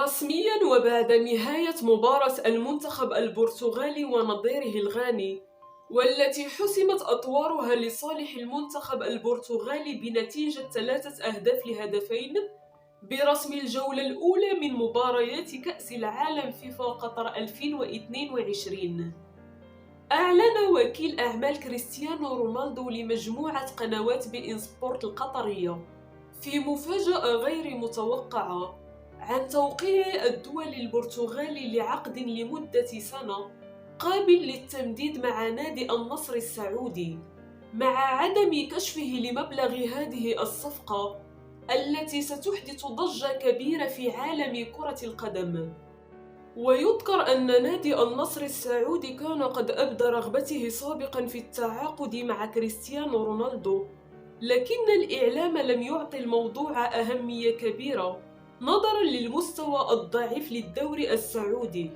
رسمياً وبعد نهاية مباراة المنتخب البرتغالي ونظيره الغاني، والتي حسمت أطوارها لصالح المنتخب البرتغالي بنتيجة 3 أهداف لهدفين برسم الجولة الأولى من مباريات كأس العالم فيفا قطر 2022. أعلن وكيل أعمال كريستيانو رونالدو لمجموعة قنوات بي إن سبورت القطرية في مفاجأة غير متوقعة عن توقيع الدول البرتغالي لعقد لمدة سنة قابل للتمديد مع نادي النصر السعودي، مع عدم كشفه لمبلغ هذه الصفقة التي ستحدث ضجة كبيرة في عالم كرة القدم. ويذكر أن نادي النصر السعودي كان قد أبدى رغبته سابقاً في التعاقد مع كريستيانو رونالدو، لكن الإعلام لم يعطي الموضوع أهمية كبيرة نظراً للمستوى الضعيف للدوري السعودي.